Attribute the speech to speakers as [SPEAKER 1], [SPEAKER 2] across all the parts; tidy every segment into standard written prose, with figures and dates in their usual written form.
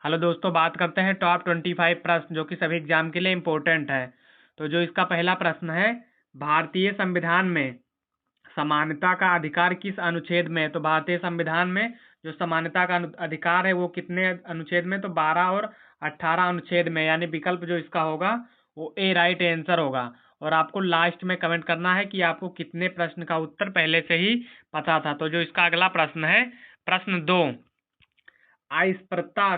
[SPEAKER 1] Hello दोस्तों, बात करते हैं टॉप 25 प्रश्न जो कि सभी एग्जाम के लिए इम्पोर्टेंट है। तो जो इसका पहला प्रश्न है, भारतीय संविधान में समानता का अधिकार किस अनुच्छेद में है? तो भारतीय संविधान में जो समानता का अधिकार है वो कितने अनुच्छेद में? तो 12 और 18 अनुच्छेद में, यानी विकल्प जो इसका होगा वो ए राइट आंसर होगा। और आपको लास्ट में कमेंट करना है कि आपको कितने प्रश्न का उत्तर पहले से ही पता था। तो जो इसका अगला प्रश्न है, प्रश्न 2, अस्पृश्यता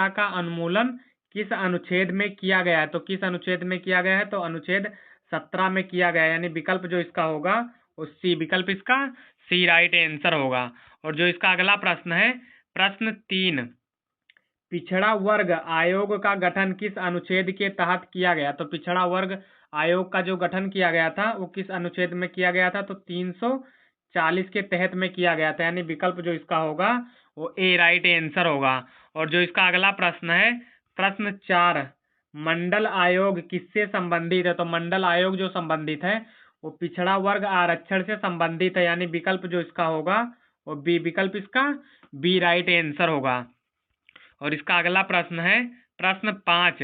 [SPEAKER 1] का उन्मूलन किस अनुच्छेद में किया गया है? तो किस अनुच्छेद में किया गया है? तो अनुच्छेद 17 में किया गया है, यानी विकल्प जो इसका होगा वो सी, विकल्प इसका सी राइट आंसर होगा। और जो इसका अगला प्रश्न है, प्रश्न 3, पिछड़ा वर्ग आयोग का गठन किस अनुच्छेद के तहत किया गया? तो पिछड़ा वर्ग आयोग का जो गठन किया गया था वो किस अनुच्छेद में किया गया था? तो 340 के तहत में किया गया था, यानी विकल्प जो इसका होगा वो ए राइट आंसर होगा। और जो इसका अगला प्रश्न है, प्रश्न 4, मंडल आयोग किससे संबंधित है? तो मंडल आयोग जो संबंधित है वो पिछड़ा वर्ग आरक्षण से संबंधित है, यानी विकल्प जो इसका होगा वो बी, विकल्प इसका बी राइट आंसर होगा। और इसका अगला प्रश्न है, प्रश्न 5,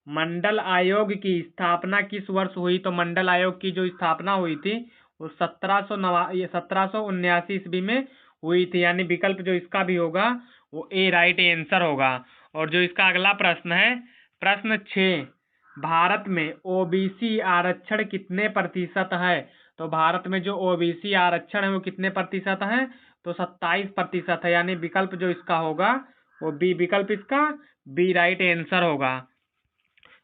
[SPEAKER 1] मंडल आयोग की स्थापना किस वर्ष हुई? तो मंडल आयोग की जो स्थापना हुई थी वो 1779 ईस्वी में हुई थी, यानी विकल्प जो इसका भी होगा वो ए राइट आंसर होगा। और जो इसका अगला प्रश्न है, प्रश्न 6, भारत में ओबीसी आरक्षण कितने प्रतिशत है? तो भारत में जो ओबीसी आरक्षण है वो कितने प्रतिशत है? तो 27% है, यानी विकल्प जो इसका होगा वो बी, विकल्प इसका बी राइट आंसर होगा।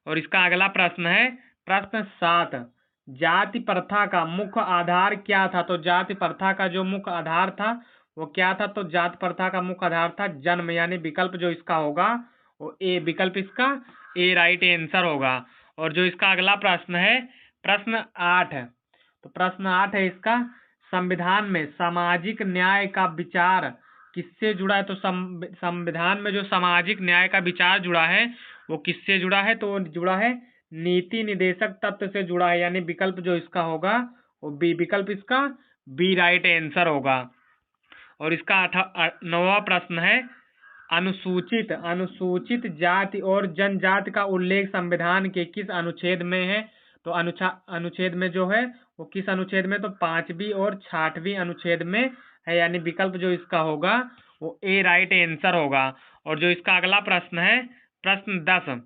[SPEAKER 1] और इसका अगला प्रश्न है, प्रश्न 7, जाति प्रथा का मुख्य आधार क्या था? तो जाति प्रथा का जो मुख्य आधार था वो क्या था? तो जाति प्रथा का मुख्य आधार था जन्म, यानी विकल्प जो इसका होगा वो ए, विकल्प इसका ए राइट आंसर होगा। और जो इसका अगला प्रश्न है, प्रश्न 8, तो प्रश्न 8 है इसका, संविधान में सामाजिक न्याय का विचार किससे जुड़ा है? तो संविधान में जो सामाजिक न्याय का विचार जुड़ा है वो किससे जुड़ा है? तो जुड़ा है नीति निदेशक तत्व से जुड़ा है, यानी विकल्प जो इसका होगा वो बी, विकल्प इसका बी राइट आंसर होगा। और इसका 9वां प्रश्न है, अनुसूचित जाति और जनजाति का उल्लेख संविधान के किस अनुच्छेद में है? तो अनुच्छेद में जो है वो किस अनुच्छेद में? तो 5वीं और 6वीं अनुच्छेद में है, यानी विकल्प जो इसका होगा वो ए राइट आंसर होगा। और जो इसका अगला प्रश्न है, प्रश्न 10,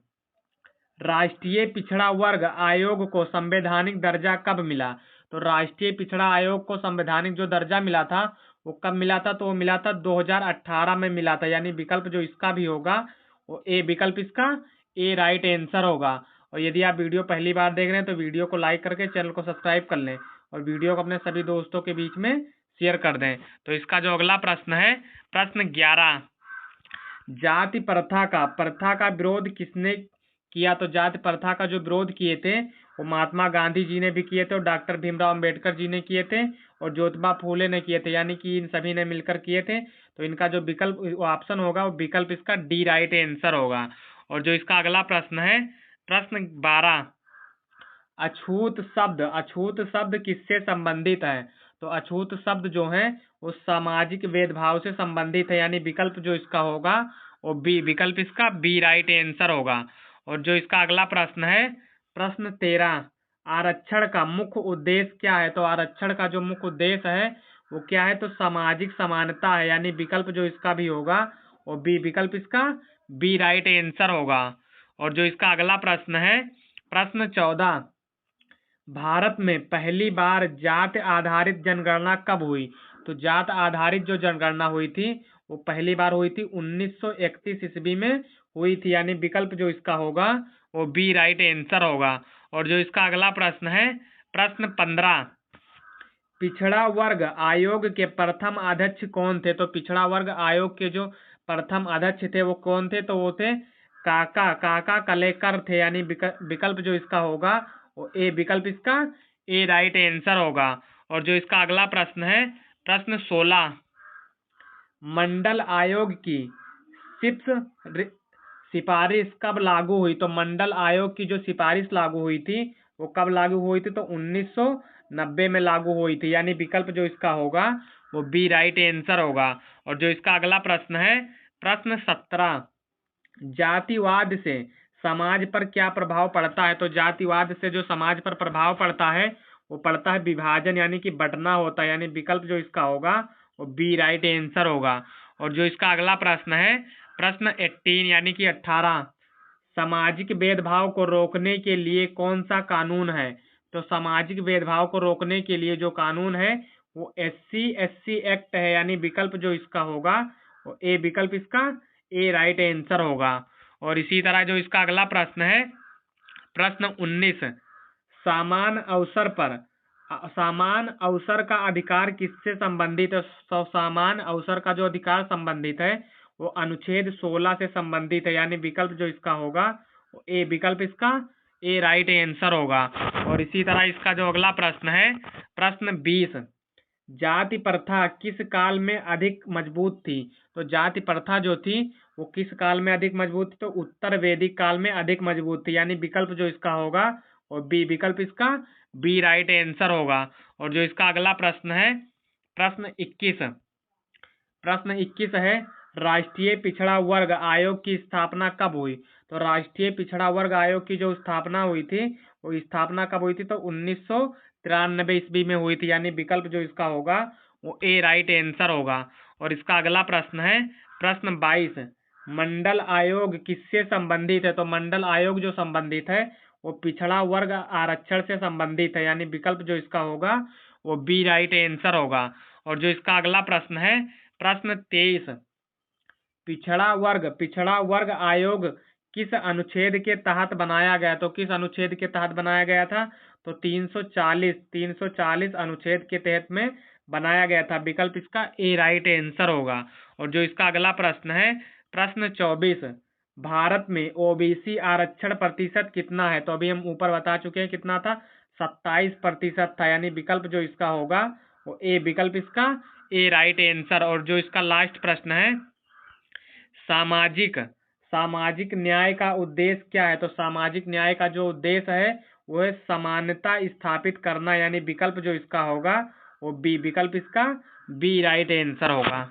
[SPEAKER 1] राष्ट्रीय पिछड़ा वर्ग आयोग को संवैधानिक दर्जा कब मिला? तो राष्ट्रीय पिछड़ा आयोग को संवैधानिक जो दर्जा मिला था वो कब मिला था? तो वो मिला था 2018 में मिला था, यानी विकल्प जो इसका भी होगा वो ए, विकल्प इसका ए राइट आंसर होगा। और यदि आप वीडियो पहली बार देख रहे हैं तो वीडियो को लाइक करके चैनल को सब्सक्राइब कर लें और वीडियो को अपने सभी दोस्तों के बीच में शेयर कर दें। तो इसका जो अगला प्रश्न है, प्रश्न 11, जाति प्रथा का विरोध किसने किया? तो जाति प्रथा का जो विरोध किए थे वो महात्मा गांधी जी ने भी किए थे और डॉक्टर भीमराव अंबेडकर जी ने किए थे और ज्योतिबा फूले ने किए थे, यानी कि इन सभी ने मिलकर किए थे। तो इनका जो विकल्प ऑप्शन होगा वो विकल्प इसका डी राइट आंसर होगा। और जो इसका अगला प्रश्न है, प्रश्न 12, अछूत शब्द किससे संबंधित है? तो अछूत शब्द जो है वो सामाजिक भेदभाव से संबंधित है, यानी विकल्प जो इसका होगा वो बी, विकल्प इसका बी राइट आंसर होगा। और जो इसका अगला प्रश्न है, प्रश्न 13, आरक्षण का मुख्य उद्देश्य क्या है? तो आरक्षण का जो मुख्य उद्देश्य है वो क्या है? तो सामाजिक समानता है, यानी विकल्प जो इसका भी होगा वो बी, विकल्प इसका बी राइट आंसर होगा। और जो इसका अगला प्रश्न है, प्रश्न 14, भारत में पहली बार जाति आधारित जनगणना कब हुई? तो जात आधारित जो जनगणना हुई थी वो पहली बार हुई थी 1931 ईस्वी में हुई थी, यानी विकल्प जो इसका होगा वो बी राइट आंसर होगा। और जो इसका अगला प्रश्न है, प्रश्न 15, पिछड़ा वर्ग आयोग के प्रथम अध्यक्ष कौन थे? तो पिछड़ा वर्ग आयोग के जो प्रथम अध्यक्ष थे वो कौन थे? तो वो थे काका कलेकर थे, यानी विकल्प जो इसका होगा वो ए, विकल्प इसका ए राइट आंसर होगा। और जो इसका अगला प्रश्न है, प्रश्न 16, मंडल आयोग की सिफारिश कब लागू हुई? तो मंडल आयोग की जो सिफारिश लागू हुई थी वो कब लागू हुई थी? तो 1990 में लागू हुई थी, यानी विकल्प जो इसका होगा वो बी राइट आंसर होगा। और जो इसका अगला प्रश्न है, प्रश्न 17, जातिवाद से समाज पर क्या प्रभाव पड़ता है? तो जातिवाद से जो समाज पर प्रभाव पड़ता है वो पड़ता है विभाजन, यानी कि बंटना होता है, यानी विकल्प जो इसका होगा वो बी राइट आंसर होगा। और जो इसका अगला प्रश्न है, प्रश्न 18 यानी कि 18, सामाजिक भेदभाव को रोकने के लिए कौन सा कानून है? तो सामाजिक भेदभाव को रोकने के लिए जो कानून है वो SC एक्ट है, यानी विकल्प जो इसका होगा वो ए विकल्प इसका ए राइट आंसर होगा। और इसी तरह जो इसका अगला प्रश्न है, प्रश्न 19, समान अवसर पर समान अवसर का अधिकार किससे संबंधित है? तो समान अवसर का जो अधिकार संबंधित है वो अनुच्छेद 16 से संबंधित है, यानी विकल्प जो इसका होगा वो ए विकल्प इसका ए राइट आंसर होगा। और इसी तरह इसका जो अगला प्रश्न है, प्रश्न 20, जाति प्रथा किस काल में अधिक मजबूत थी? तो जाति प्रथा जो थी वो किस काल में अधिक मजबूत थी? तो उत्तर वैदिक काल में अधिक मजबूत थी, यानी विकल्प जो इसका होगा और बी विकल्प इसका बी राइट आंसर होगा। और जो इसका अगला प्रश्न है, प्रश्न 21, प्रश्न 21 है, राष्ट्रीय पिछड़ा वर्ग आयोग की स्थापना कब हुई? तो राष्ट्रीय पिछड़ा वर्ग आयोग की जो स्थापना हुई थी वो स्थापना कब हुई थी? तो 1993 ईस्वी में हुई थी, यानी विकल्प जो इसका होगा वो ए राइट आंसर होगा। और इसका अगला प्रश्न है, प्रश्न 22, मंडल आयोग किससे संबंधित है? तो मंडल आयोग जो संबंधित है वो पिछड़ा वर्ग आरक्षण से संबंधित है, यानी विकल्प जो इसका होगा वो बी राइट आंसर होगा। और जो इसका अगला प्रश्न है, प्रश्न 23, पिछड़ा वर्ग आयोग किस अनुच्छेद के तहत बनाया गया? तो किस अनुच्छेद के तहत बनाया गया था? तो 340 अनुच्छेद के तहत में बनाया गया था, विकल्प इसका ए राइट आंसर होगा। और जो इसका अगला प्रश्न है, प्रश्न 24, भारत में ओबीसी आरक्षण प्रतिशत कितना है? तो अभी हम ऊपर बता चुके हैं कितना था, 27% था, यानी विकल्प जो इसका होगा वो ए विकल्प इसका ए राइट आंसर। और जो इसका लास्ट प्रश्न है, सामाजिक न्याय का उद्देश्य क्या है? तो सामाजिक न्याय का जो उद्देश्य है वो है समानता स्थापित करना, यानी विकल्प जो इसका होगा वो बी विकल्प इसका बी राइट आंसर होगा।